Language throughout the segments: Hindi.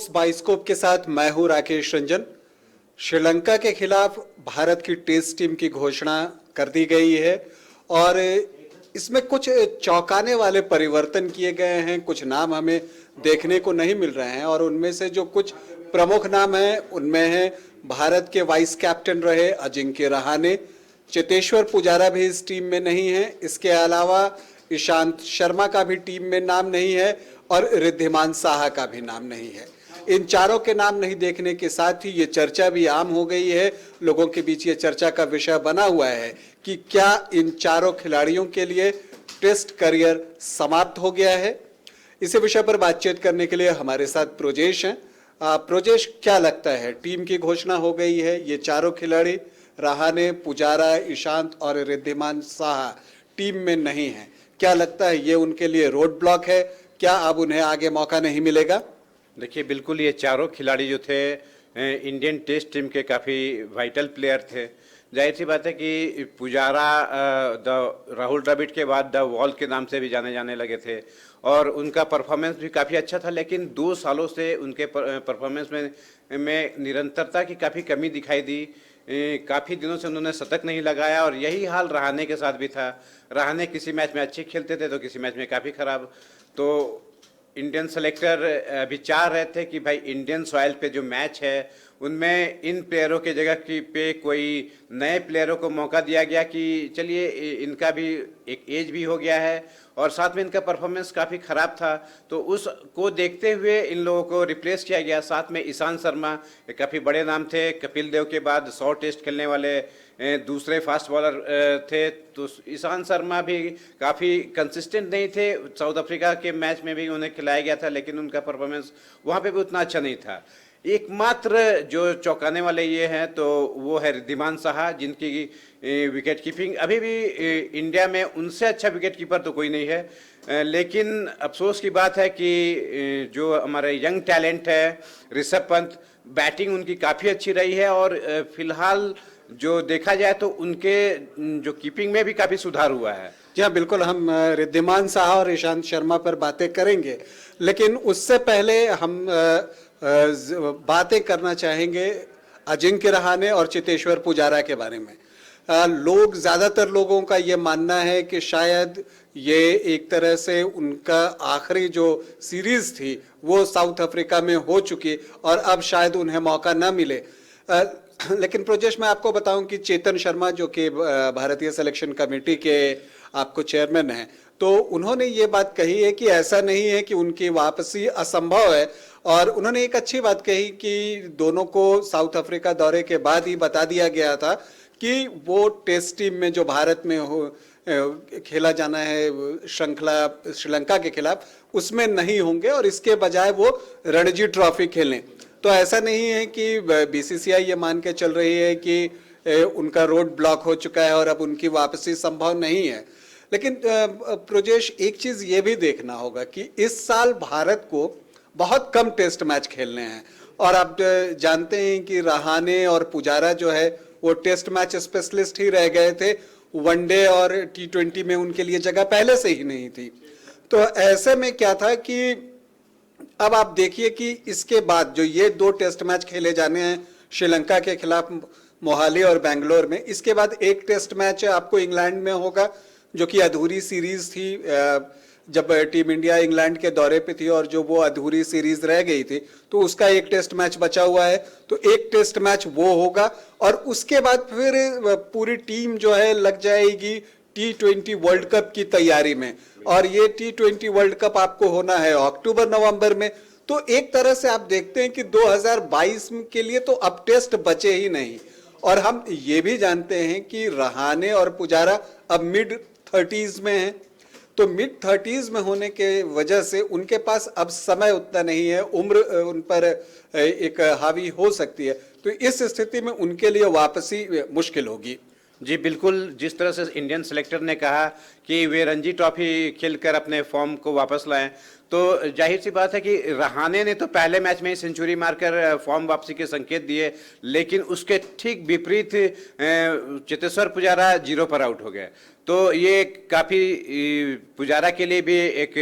स्पोर्ट्स बाइस्कोप के साथ मैं हूं राकेश रंजन। श्रीलंका के खिलाफ भारत की टेस्ट टीम की घोषणा कर दी गई है और इसमें कुछ चौंकाने वाले परिवर्तन किए गए हैं। कुछ नाम हमें देखने को नहीं मिल रहे हैं और उनमें से जो कुछ प्रमुख नाम हैं उनमें है भारत के वाइस कैप्टन रहे अजिंक्य रहाणे, चेतेश्वर पुजारा भी इस टीम में नहीं है। इसके अलावा ईशांत शर्मा का भी टीम में नाम नहीं है और रिद्धिमान साहा का भी नाम नहीं है। इन चारों के नाम नहीं देखने के साथ ही ये चर्चा भी आम हो गई है, लोगों के बीच ये चर्चा का विषय बना हुआ है कि क्या इन चारों खिलाड़ियों के लिए टेस्ट करियर समाप्त हो गया है। इसी विषय पर बातचीत करने के लिए हमारे साथ प्रोजेश हैं। प्रोजेश, क्या लगता है, टीम की घोषणा हो गई है, ये चारों खिलाड़ी रहाणे, पुजारा, ईशांत और रिद्धिमान साहा टीम में नहीं है, क्या लगता है ये उनके लिए रोड ब्लॉक है? क्या अब उन्हें आगे मौका नहीं मिलेगा? देखिए, बिल्कुल ये चारों खिलाड़ी जो थे इंडियन टेस्ट टीम के काफ़ी वाइटल प्लेयर थे। जाहिर सी बात है कि पुजारा राहुल द्रविड़ के बाद द वॉल के नाम से भी जाने जाने लगे थे और उनका परफॉर्मेंस भी काफ़ी अच्छा था, लेकिन 2 सालों से उनके परफॉर्मेंस में निरंतरता की काफ़ी कमी दिखाई दी। काफ़ी दिनों से उन्होंने शतक नहीं लगाया और यही हाल रहाणे के साथ भी था। रहाणे किसी मैच में अच्छे खेलते थे तो किसी मैच में काफ़ी खराब। तो इंडियन सेलेक्टर अभी चाह रहे थे कि भाई इंडियन सॉइल पे जो मैच है उनमें इन प्लेयरों के जगह की पे कोई नए प्लेयरों को मौका दिया गया कि चलिए इनका भी एक एज भी हो गया है और साथ में इनका परफॉर्मेंस काफ़ी ख़राब था, तो उसको देखते हुए इन लोगों को रिप्लेस किया गया। साथ में ईशांत शर्मा काफ़ी बड़े नाम थे, कपिल देव के बाद 100 टेस्ट खेलने वाले दूसरे फास्ट बॉलर थे। तो ईशांत शर्मा भी काफ़ी कंसिस्टेंट नहीं थे। साउथ अफ्रीका के मैच में भी उन्हें खिलाया गया था लेकिन उनका परफॉर्मेंस वहाँ पे भी उतना अच्छा नहीं था। एकमात्र जो चौंकाने वाले ये हैं तो वो है रिद्धिमान साहा, जिनकी विकेट कीपिंग अभी भी इंडिया में उनसे अच्छा विकेट कीपर तो कोई नहीं है। लेकिन अफसोस की बात है कि जो हमारे यंग टैलेंट है ऋषभ पंत, बैटिंग उनकी काफ़ी अच्छी रही है और फिलहाल जो देखा जाए तो उनके जो कीपिंग में भी काफ़ी सुधार हुआ है। जी हाँ, बिल्कुल, हम रिद्धिमान साहा और ईशांत शर्मा पर बातें करेंगे, लेकिन उससे पहले हम बातें करना चाहेंगे अजिंक्य रहाणे और चेतेश्वर पुजारा के बारे में। ज़्यादातर लोगों का ये मानना है कि शायद ये एक तरह से उनका आखिरी जो सीरीज थी वो साउथ अफ्रीका में हो चुकी और अब शायद उन्हें मौका न मिले। लेकिन प्रोजेश, मैं आपको बताऊं कि चेतन शर्मा जो कि भारतीय सिलेक्शन कमेटी के आपको चेयरमैन हैं, तो उन्होंने ये बात कही है कि ऐसा नहीं है कि उनकी वापसी असंभव है और उन्होंने एक अच्छी बात कही कि दोनों को साउथ अफ्रीका दौरे के बाद ही बता दिया गया था कि वो टेस्ट टीम में जो भारत में खेला जाना है श्रृंखला श्रीलंका के खिलाफ उसमें नहीं होंगे और इसके बजाय वो रणजी ट्रॉफी खेलें। तो ऐसा नहीं है कि बीसीसीआई ये मान के चल रही है कि उनका रोड ब्लॉक हो चुका है और अब उनकी वापसी संभव नहीं है। लेकिन प्रोजेश, एक चीज ये भी देखना होगा कि इस साल भारत को बहुत कम टेस्ट मैच खेलने हैं और आप जानते हैं कि रहाणे और पुजारा जो है वो टेस्ट मैच स्पेशलिस्ट ही रह गए थे। वनडे और T20 में उनके लिए जगह पहले से ही नहीं थी। तो ऐसे में क्या था कि अब आप देखिए कि इसके बाद जो ये 2 टेस्ट मैच खेले जाने हैं श्रीलंका के खिलाफ मोहाली और बेंगलोर में, इसके बाद एक टेस्ट मैच आपको इंग्लैंड में होगा जो कि अधूरी सीरीज थी जब टीम इंडिया इंग्लैंड के दौरे पे थी और जो वो अधूरी सीरीज रह गई थी तो उसका एक टेस्ट मैच बचा हुआ है। तो एक टेस्ट मैच वो होगा और उसके बाद फिर पूरी टीम जो है लग जाएगी T20 वर्ल्ड कप की तैयारी में और ये T20 वर्ल्ड कप आपको होना है अक्टूबर-नवंबर में। तो एक तरह से आप देखते हैं कि 2022 के लिए तो अब टेस्ट बचे ही नहीं और हम ये भी जानते हैं कि रहाणे और पुजारा अब मिड-30s में हैं। तो मिड-30s में होने के वजह से उनके पास अब समय उतना नहीं है, उम्र उन पर एक हावी हो सकती है। तो इस स्थिति में उनके लिए वापसी मुश्किल होगी। जी बिल्कुल, जिस तरह से इंडियन सेलेक्टर ने कहा कि वे रणजी ट्रॉफी खेलकर अपने फॉर्म को वापस लाएं, तो जाहिर सी बात है कि रहाणे ने तो पहले मैच में ही सेंचुरी मारकर फॉर्म वापसी के संकेत दिए, लेकिन उसके ठीक विपरीत चेतेश्वर पुजारा 0 पर आउट हो गए। तो ये काफ़ी पुजारा के लिए भी एक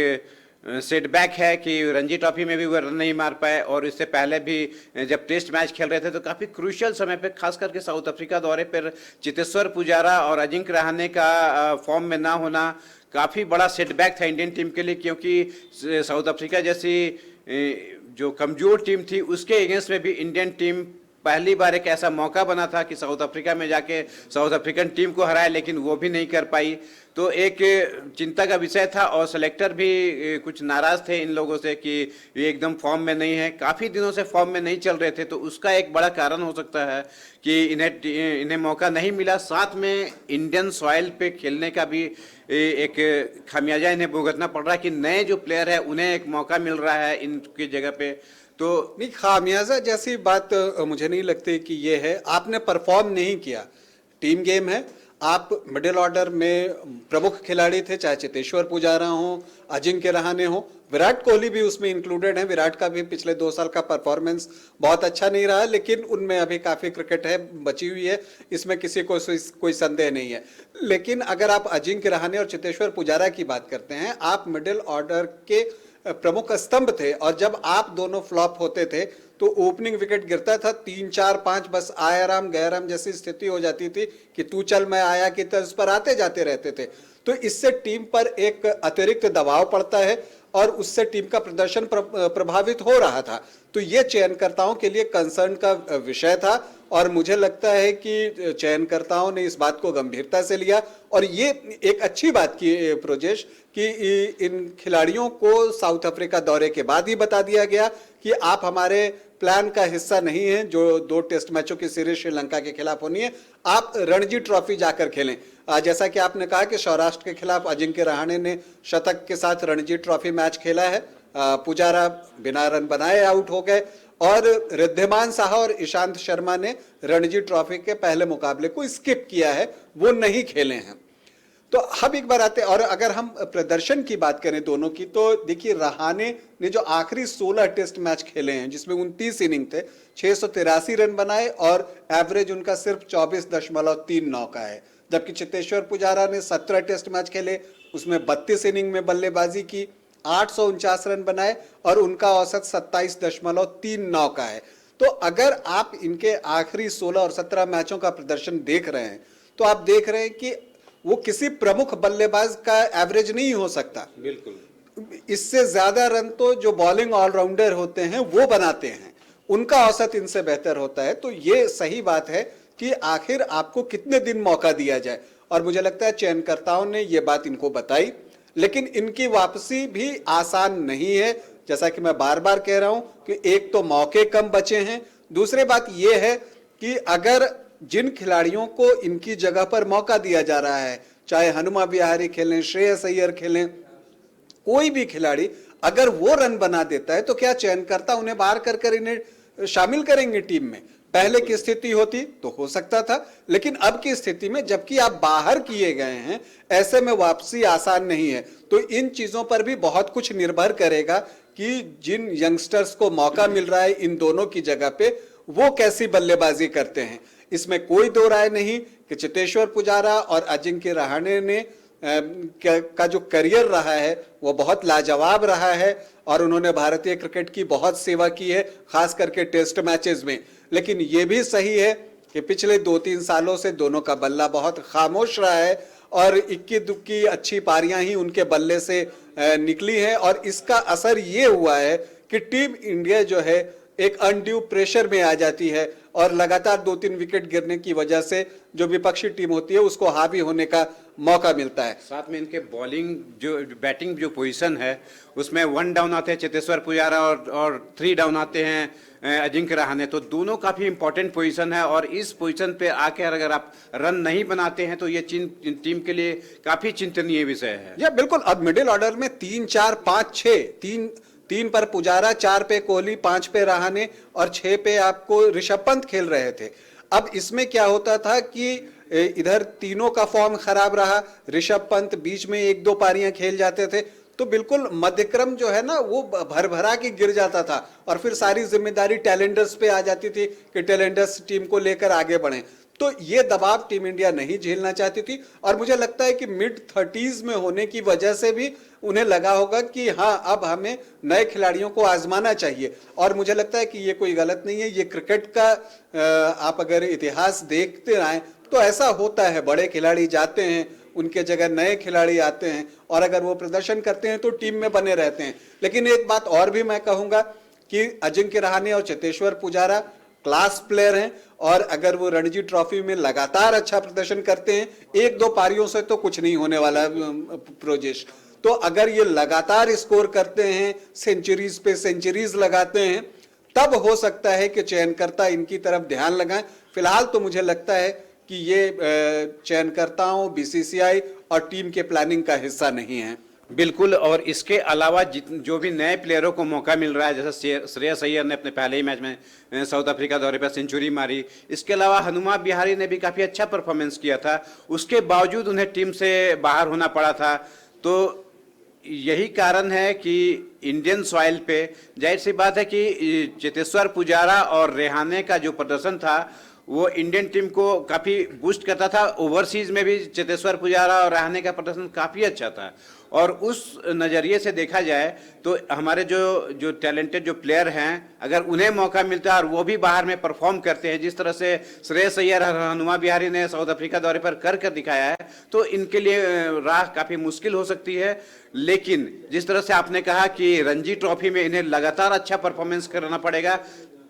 सेटबैक है कि रणजी ट्रॉफी में भी वो रन नहीं मार पाए, और इससे पहले भी जब टेस्ट मैच खेल रहे थे तो काफ़ी क्रूशियल समय पे, खास करके साउथ अफ्रीका दौरे पर चेतेश्वर पुजारा और अजिंक्य रहाणे का फॉर्म में ना होना काफ़ी बड़ा सेटबैक था इंडियन टीम के लिए, क्योंकि साउथ अफ्रीका जैसी जो कमज़ोर टीम थी उसके अगेंस्ट में भी इंडियन टीम पहली बार एक ऐसा मौका बना था कि साउथ अफ्रीका में जाके साउथ अफ्रीकन टीम को हराए, लेकिन वो भी नहीं कर पाई। तो एक चिंता का विषय था, और सेलेक्टर भी कुछ नाराज थे इन लोगों से कि ये एकदम फॉर्म में नहीं है, काफ़ी दिनों से फॉर्म में नहीं चल रहे थे, तो उसका एक बड़ा कारण हो सकता है कि इन्हें मौका नहीं मिला। साथ में इंडियन सॉइल पे खेलने का भी एक खामियाजा इन्हें भुगतना पड़ रहा है कि नए जो प्लेयर है उन्हें एक मौका मिल रहा है इनकी जगह पे। तो नहीं, खामियाजा जैसी बात मुझे नहीं लगती कि ये है। आपने परफॉर्म नहीं किया, टीम गेम है। आप मिडिल ऑर्डर में प्रमुख खिलाड़ी थे, चाहे चेतेश्वर पुजारा हो, अजिंक्य रहाणे हो, विराट कोहली भी उसमें इंक्लूडेड है। विराट का भी पिछले 2 साल का परफॉर्मेंस बहुत अच्छा नहीं रहा, लेकिन उनमें अभी काफ़ी क्रिकेट है बची हुई है, इसमें किसी को कोई संदेह नहीं है। लेकिन अगर आप अजिंक्य रहाणे और चेतेश्वर पुजारा की बात करते हैं, आप मिडिल ऑर्डर के प्रमुख स्तंभ थे, और जब आप दोनों फ्लॉप होते थे तो ओपनिंग विकेट गिरता था, 3 4 5 बस आयाराम गैराम जैसी स्थिति हो जाती थी कि तू चल मैं आया की तर्ज पर आते जाते रहते थे। तो इससे टीम पर एक अतिरिक्त दबाव पड़ता है, और उससे टीम का प्रदर्शन प्रभावित हो रहा था। तो ये चयनकर्ताओं के लिए कंसर्न का विषय था, और मुझे लगता है कि चयनकर्ताओं ने इस बात को गंभीरता से लिया, और ये एक अच्छी बात की प्रोजेश कि इन खिलाड़ियों को साउथ अफ्रीका दौरे के बाद ही बता दिया गया कि आप हमारे प्लान का हिस्सा नहीं है। जो 2 टेस्ट मैचों की सीरीज श्रीलंका के खिलाफ होनी है, आप रणजी ट्रॉफी जाकर खेलें। जैसा कि आपने कहा कि सौराष्ट्र के खिलाफ अजिंक्य रहाणे ने शतक के साथ रणजी ट्रॉफी मैच खेला है, पुजारा बिना रन बनाए आउट हो गए, और रिद्धिमान साहा और ईशांत शर्मा ने रणजी ट्रॉफी के पहले मुकाबले को स्किप किया है, वो नहीं खेले हैं। तो हम एक बार आते, और अगर हम प्रदर्शन की बात करें दोनों की, तो देखिए रहाणे ने जो आखिरी 16 टेस्ट मैच खेले हैं जिसमें 29 इनिंग थे, 683 रन बनाए, और एवरेज उनका सिर्फ 24.39 का है। जबकि चेतेश्वर पुजारा ने 17 टेस्ट मैच खेले, उसमें 32 इनिंग में बल्लेबाजी की, 849 रन बनाए, और उनका औसत 27.39 का है। तो अगर आप इनके आखिरी 16 और 17 मैचों का प्रदर्शन देख रहे हैं, तो आप देख रहे हैं कि वो किसी प्रमुख बल्लेबाज का एवरेज नहीं हो सकता। बिल्कुल, इससे ज्यादा रन तो जो बॉलिंग ऑलराउंडर होते हैं वो बनाते हैं, उनका औसत इनसे बेहतर होता है। तो ये सही बात है कि आखिर आपको कितने दिन मौका दिया जाए, और मुझे लगता है चयनकर्ताओं ने ये बात इनको बताई। लेकिन इनकी वापसी भी आसान नहीं है, जैसा कि मैं बार बार कह रहा हूं कि एक तो मौके कम बचे हैं, दूसरी बात यह है कि अगर जिन खिलाड़ियों को इनकी जगह पर मौका दिया जा रहा है, चाहे हनुमा विहारी खेलें, श्रेयस अय्यर खेलें, कोई भी खिलाड़ी अगर वो रन बना देता है तो क्या चयनकर्ता उन्हें बाहर कर कर इन्हें शामिल करेंगे टीम में? पहले की स्थिति होती तो हो सकता था, लेकिन अब की स्थिति में जबकि आप बाहर किए गए हैं, ऐसे में वापसी आसान नहीं है। तो इन चीजों पर भी बहुत कुछ निर्भर करेगा कि जिन यंगस्टर्स को मौका मिल रहा है इन दोनों की जगह पे, वो कैसी बल्लेबाजी करते हैं। इसमें कोई दो राय नहीं कि चेतेश्वर पुजारा और अजिंक्य रहाणे ने का जो करियर रहा है वो बहुत लाजवाब रहा है, और उन्होंने भारतीय क्रिकेट की बहुत सेवा की है, खास करके टेस्ट मैचेस में। लेकिन ये भी सही है कि पिछले 2-3 सालों से दोनों का बल्ला बहुत खामोश रहा है, और इक्की दुक्की अच्छी पारियां ही उनके बल्ले से निकली हैं, और इसका असर ये हुआ है कि टीम इंडिया जो है एक अनड्यू प्रेशर में आ जाती है, और लगातार 2-3 विकेट गिरने की वजह से जो विपक्षी टीम होती है उसको हावी होने का मौका मिलता है। साथ में इनके बॉलिंग जो बैटिंग जो पोजीशन है उसमें 1 डाउन आते हैं चेतेश्वर पुजारा और 3 डाउन आते हैं अजिंक्य रहाणे, तो दोनों काफी इंपॉर्टेंट पोजीशन है, और इस पोजीशन पे आकर अगर आप रन नहीं बनाते हैं तो ये टीम के लिए काफी चिंतनीय विषय है। या बिल्कुल, अब मिडिल ऑर्डर में 3 4 5 6 3 पर पुजारा, 4 पे कोहली, 5 पे रहाणे, और 6 पे आपको ऋषभ पंत खेल रहे थे। अब इसमें क्या होता था कि इधर तीनों का फॉर्म खराब रहा, ऋषभ पंत बीच में 1-2 पारियां खेल जाते थे, तो बिल्कुल मध्यक्रम जो है ना वो भर भरा के गिर जाता था, और फिर सारी जिम्मेदारी टैलेंडर्स पे आ जाती थी कि टैलेंडर्स टीम को लेकर आगे बढ़े। तो ये दबाव टीम इंडिया नहीं झेलना चाहती थी और मुझे लगता है कि मिड 30s में होने की वजह से भी उन्हें लगा होगा कि हाँ, अब हमें नए खिलाड़ियों को आजमाना चाहिए। और मुझे लगता है कि ये कोई गलत नहीं है। ये क्रिकेट का आप अगर इतिहास देखते आए तो ऐसा होता है, बड़े खिलाड़ी जाते हैं, उनके जगह नए खिलाड़ी आते हैं और अगर वो प्रदर्शन करते हैं तो टीम में बने रहते हैं। लेकिन एक बात और भी मैं कहूंगा कि अजिंक्य रहाणे और चेतेश्वर पुजारा क्लास प्लेयर हैं और अगर वो रणजी ट्रॉफी में लगातार अच्छा प्रदर्शन करते हैं, एक दो पारियों से तो कुछ नहीं होने वाला प्रोजेश, तो अगर ये लगातार स्कोर करते हैं, सेंचुरीज पे सेंचुरीज लगाते हैं, तब हो सकता है कि चयनकर्ता इनकी तरफ ध्यान लगाएं। फिलहाल तो मुझे लगता है कि ये चयनकर्ताओं, बीसीसीआई और टीम के प्लानिंग का हिस्सा नहीं है। बिल्कुल। और इसके अलावा जो भी नए प्लेयरों को मौका मिल रहा है, जैसे श्रेयस अय्यर ने अपने पहले ही मैच में साउथ अफ्रीका दौरे पर सेंचुरी मारी, इसके अलावा हनुमा विहारी ने भी काफ़ी अच्छा परफॉर्मेंस किया था, उसके बावजूद उन्हें टीम से बाहर होना पड़ा था। तो यही कारण है कि इंडियन सॉइल पे जाहिर सी बात है कि चेतेश्वर पुजारा और रेहाने का जो प्रदर्शन था वो इंडियन टीम को काफ़ी बूस्ट करता था। ओवरसीज में भी चेतेश्वर पुजारा और रहाणे का प्रदर्शन काफ़ी अच्छा था और उस नज़रिए से देखा जाए तो हमारे जो टैलेंटेड जो प्लेयर हैं, अगर उन्हें मौका मिलता है और वो भी बाहर में परफॉर्म करते हैं जिस तरह से श्रेयस अय्यर और हनुमा विहारी ने साउथ अफ्रीका दौरे पर कर दिखाया है, तो इनके लिए राह काफ़ी मुश्किल हो सकती है। लेकिन जिस तरह से आपने कहा कि रणजी ट्रॉफी में इन्हें लगातार अच्छा परफॉर्मेंस करना पड़ेगा,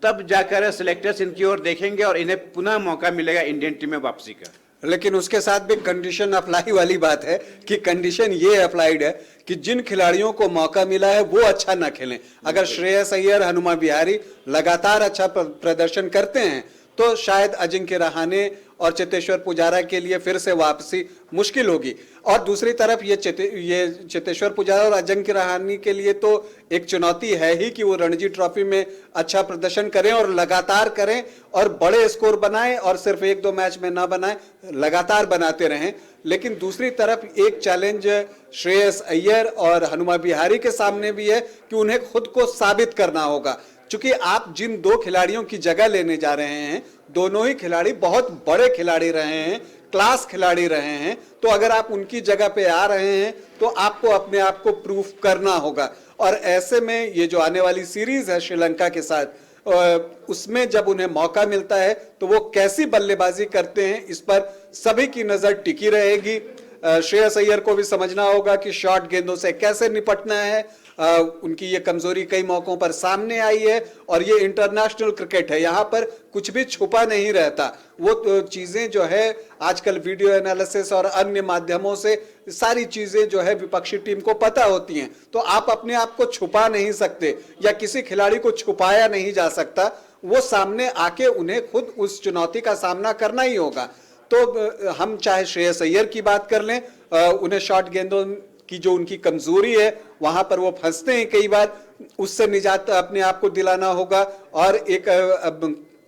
तब जाकर सिलेक्टर्स इनकी ओर देखेंगे और इन्हें पुनः मौका मिलेगा इंडियन टीम में वापसी का। लेकिन उसके साथ भी कंडीशन अप्लाई वाली बात है कि कंडीशन ये अप्लाइड है कि जिन खिलाड़ियों को मौका मिला है वो अच्छा ना खेलें। अगर श्रेयस अय्यर, हनुमा विहारी लगातार अच्छा प्रदर्शन करते हैं तो शायद अजिंक्य रहाणे और चेतेश्वर पुजारा के लिए फिर से वापसी मुश्किल होगी। और दूसरी तरफ ये चेतेश्वर पुजारा और अजिंक्य रहाणे के लिए तो एक चुनौती है ही कि वो रणजी ट्रॉफी में अच्छा प्रदर्शन करें और लगातार करें और बड़े स्कोर बनाएं और सिर्फ एक दो मैच में ना बनाएं, लगातार बनाते रहें। लेकिन दूसरी तरफ एक चैलेंज श्रेयस अय्यर और हनुमा विहारी के सामने भी है कि उन्हें खुद को साबित करना होगा। चूंकि आप जिन दो खिलाड़ियों की जगह लेने जा रहे हैं, दोनों ही खिलाड़ी बहुत बड़े खिलाड़ी रहे हैं, क्लास खिलाड़ी रहे हैं, तो अगर आप उनकी जगह पे आ रहे हैं तो आपको अपने आप को प्रूफ करना होगा। और ऐसे में ये जो आने वाली सीरीज है श्रीलंका के साथ, उसमें जब उन्हें मौका मिलता है तो वो कैसी बल्लेबाजी करते हैं, इस पर सभी की नजर टिकी रहेगी। श्रेयस अय्यर को भी समझना होगा कि शॉर्ट गेंदों से कैसे निपटना है। उनकी ये कमजोरी कई मौकों पर सामने आई है और ये इंटरनेशनल क्रिकेट है, यहाँ पर कुछ भी छुपा नहीं रहता। वो चीजें जो है आजकल वीडियो एनालिसिस और अन्य माध्यमों से सारी चीजें जो है विपक्षी टीम को पता होती हैं, तो आप अपने आप को छुपा नहीं सकते या किसी खिलाड़ी को छुपाया नहीं जा सकता। वो सामने आके उन्हें खुद उस चुनौती का सामना करना ही होगा। तो हम चाहे श्रेयस अय्यर की बात कर लें, उन्हें शॉर्ट गेंदों की जो उनकी कमजोरी है वहां पर वो फंसते हैं कई बार, उससे निजात अपने आप को दिलाना होगा। और एक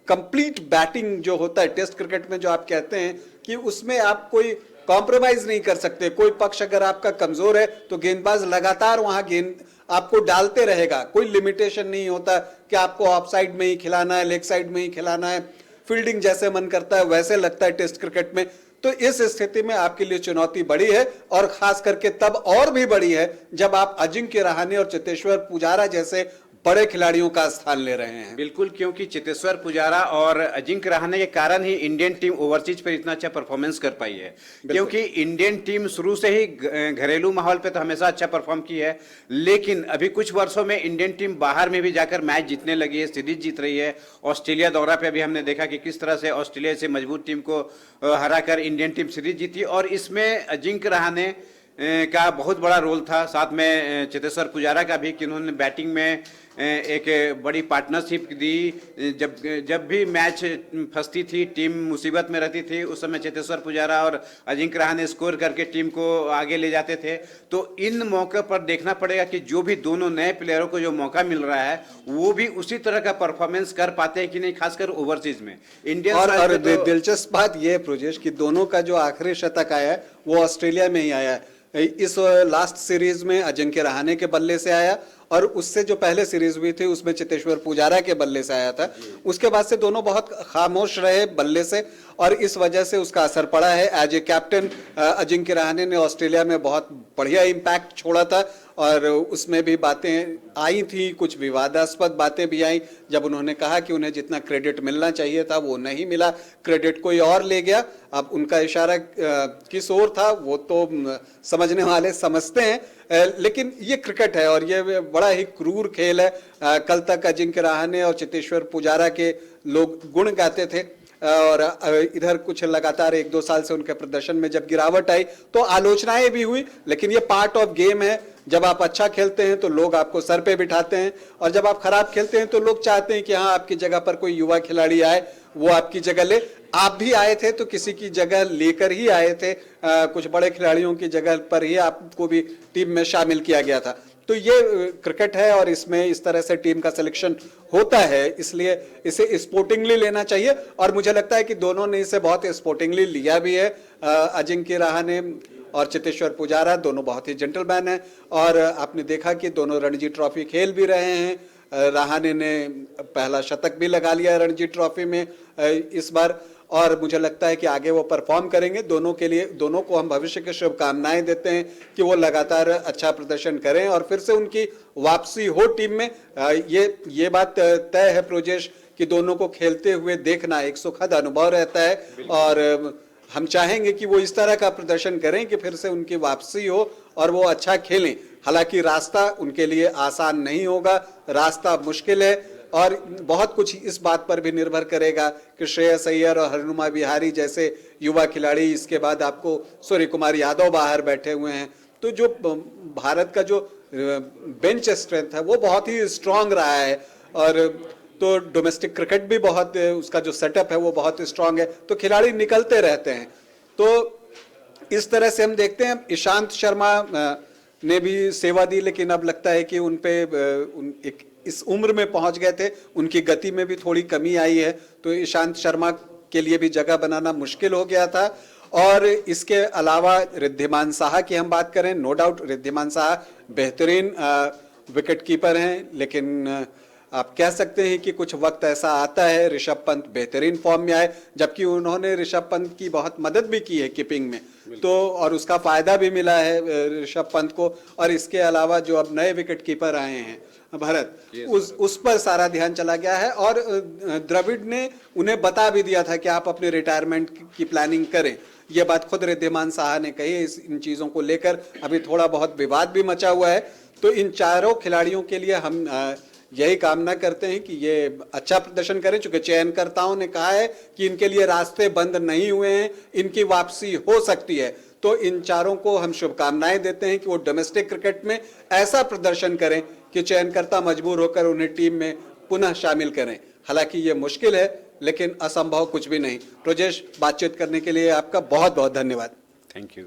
कंप्लीट बैटिंग जो होता है टेस्ट क्रिकेट में, जो आप कहते हैं कि उसमें आप कोई कॉम्प्रोमाइज नहीं कर सकते। कोई पक्ष अगर आपका कमजोर है तो गेंदबाज लगातार वहां गेंद आपको डालते रहेगा, कोई लिमिटेशन नहीं होता कि आपको ऑफ साइड में ही खिलाना है, लेग साइड में ही खिलाना है, फील्डिंग जैसे मन करता है वैसे लगता है टेस्ट क्रिकेट में। तो इस स्थिति में आपके लिए चुनौती बड़ी है और खास करके तब और भी बड़ी है जब आप अजिंक्य रहाणे और चेतेश्वर पुजारा जैसे बड़े खिलाड़ियों का स्थान ले रहे हैं। बिल्कुल, क्योंकि चेतेश्वर पुजारा और अजिंक्य रहाणे के कारण ही इंडियन टीम ओवरसीज पर इतना अच्छा परफॉर्मेंस कर पाई है। क्योंकि इंडियन टीम शुरू से ही घरेलू माहौल पे तो हमेशा अच्छा परफॉर्म की है, लेकिन अभी कुछ वर्षों में इंडियन टीम बाहर में भी जाकर मैच जीतने लगी है, सीरीज जीत रही है। ऑस्ट्रेलिया दौरा पे भी हमने देखा कि किस तरह से ऑस्ट्रेलिया से मजबूत टीम को हराकर इंडियन टीम सीरीज जीती, और इसमें अजिंक्य रहाणे का बहुत बड़ा रोल था, साथ में चेतेश्वर पुजारा का भी, कि उन्होंने बैटिंग में एक बड़ी पार्टनरशिप दी। जब भी मैच फंसती थी, टीम मुसीबत में रहती थी, उस समय चेतेश्वर पुजारा और अजिंक्य रहाणे स्कोर करके टीम को आगे ले जाते थे। तो इन मौके पर देखना पड़ेगा कि जो भी दोनों नए प्लेयरों को जो मौका मिल रहा है वो भी उसी तरह का परफॉर्मेंस कर पाते हैं कि नहीं, खासकर ओवरसीज में। इंडियन और दिलचस्प बात यह है प्रोजेश कि दोनों का जो आखिरी शतक आया है वो ऑस्ट्रेलिया में ही आया है। इस लास्ट सीरीज में अजिंक्य रहाणे के बल्ले से आया और उससे जो पहले सीरीज हुई थी उसमें चेतेश्वर पुजारा के बल्ले से आया था। उसके बाद से दोनों बहुत खामोश रहे बल्ले से और इस वजह से उसका असर पड़ा है। As a captain Ajinkya Rahane ने ऑस्ट्रेलिया में बहुत बढ़िया इम्पैक्ट छोड़ा था और उसमें भी बातें आई थी, कुछ विवादास्पद बातें भी आई जब उन्होंने कहा कि उन्हें जितना क्रेडिट मिलना चाहिए था वो नहीं मिला, क्रेडिट कोई और ले गया। अब उनका इशारा किस ओर था वो तो समझने वाले समझते हैं, लेकिन ये क्रिकेट है और ये बड़ा ही क्रूर खेल है। कल तक अजिंक्य रहाणे और चेतेश्वर पुजारा के लोग गुण गाते थे और इधर कुछ लगातार 1-2 साल से उनके प्रदर्शन में जब गिरावट आई तो आलोचनाएं भी हुई, लेकिन ये पार्ट ऑफ गेम है। जब आप अच्छा खेलते हैं तो लोग आपको सर पे बिठाते हैं और जब आप खराब खेलते हैं तो लोग चाहते हैं कि हाँ आपकी जगह पर कोई युवा खिलाड़ी आए, वो आपकी जगह ले। आप भी आए थे तो किसी की जगह लेकर ही आए थे, कुछ बड़े खिलाड़ियों की जगह पर ही आपको भी टीम में शामिल किया गया था। तो ये क्रिकेट है और इसमें इस तरह से टीम का सिलेक्शन होता है, इसलिए इसे स्पोर्टिंगली लेना चाहिए और मुझे लगता है कि दोनों ने इसे बहुत स्पोर्टिंगली लिया भी है। अजिंक्य रहाणे और चेतेश्वर पुजारा दोनों बहुत ही जेंटलमैन हैं और आपने देखा कि दोनों रणजी ट्रॉफी खेल भी रहे हैं। रहाणे ने पहला शतक भी लगा लिया रणजी ट्रॉफी में इस बार और मुझे लगता है कि आगे वो परफॉर्म करेंगे। दोनों के लिए, दोनों को हम भविष्य की शुभकामनाएं देते हैं कि वो लगातार अच्छा प्रदर्शन करें और फिर से उनकी वापसी हो टीम में। ये बात तय है प्रोजेश कि दोनों को खेलते हुए देखना एक सुखद अनुभव रहता है और हम चाहेंगे कि वो इस तरह का प्रदर्शन करें कि फिर से उनकी वापसी हो और वो अच्छा खेलें। हालांकि रास्ता उनके लिए आसान नहीं होगा, रास्ता मुश्किल है और बहुत कुछ इस बात पर भी निर्भर करेगा कि श्रेयस अय्यर और हनुमा विहारी जैसे युवा खिलाड़ी, इसके बाद आपको सूर्य कुमार यादव बाहर बैठे हुए हैं, तो जो भारत का जो बेंच स्ट्रेंथ है वो बहुत ही स्ट्रांग रहा है और तो डोमेस्टिक क्रिकेट भी बहुत, उसका जो सेटअप है वो बहुत स्ट्रांग है, तो खिलाड़ी निकलते रहते हैं। तो इस तरह से हम देखते हैं ईशांत शर्मा ने भी सेवा दी, लेकिन अब लगता है कि उन पे एक इस उम्र में पहुंच गए थे, उनकी गति में भी थोड़ी कमी आई है, तो ईशांत शर्मा के लिए भी जगह बनाना मुश्किल हो गया था। और इसके अलावा रिद्धिमान साहा की हम बात करें, नो डाउट रिद्धिमान साहा बेहतरीन विकेट कीपर हैं, लेकिन आप कह सकते हैं कि कुछ वक्त ऐसा आता है, ऋषभ पंत बेहतरीन फॉर्म में आए, जबकि उन्होंने ऋषभ पंत की बहुत मदद भी की है कीपिंग में, तो और उसका फायदा भी मिला है ऋषभ पंत को। और इसके अलावा जो अब नए विकेट कीपर आए हैं भरत, उस पर सारा ध्यान चला गया है और द्रविड़ ने उन्हें बता भी दिया था कि आप अपने रिटायरमेंट की प्लानिंग करें। ये बात खुद रिद्धिमान साहा ने कही। इन चीजों को लेकर अभी थोड़ा बहुत विवाद भी मचा हुआ है। तो इन चारों खिलाड़ियों के लिए हम यही कामना करते हैं कि ये अच्छा प्रदर्शन करें, चूंकि चयनकर्ताओं ने कहा है कि इनके लिए रास्ते बंद नहीं हुए हैं, इनकी वापसी हो सकती है। तो इन चारों को हम शुभकामनाएं देते हैं कि वो डोमेस्टिक क्रिकेट में ऐसा प्रदर्शन करें कि चयनकर्ता मजबूर होकर उन्हें टीम में पुनः शामिल करें। हालांकि ये मुश्किल है, लेकिन असंभव कुछ भी नहीं। प्रोजेश, बातचीत करने के लिए आपका बहुत बहुत धन्यवाद। Thank you.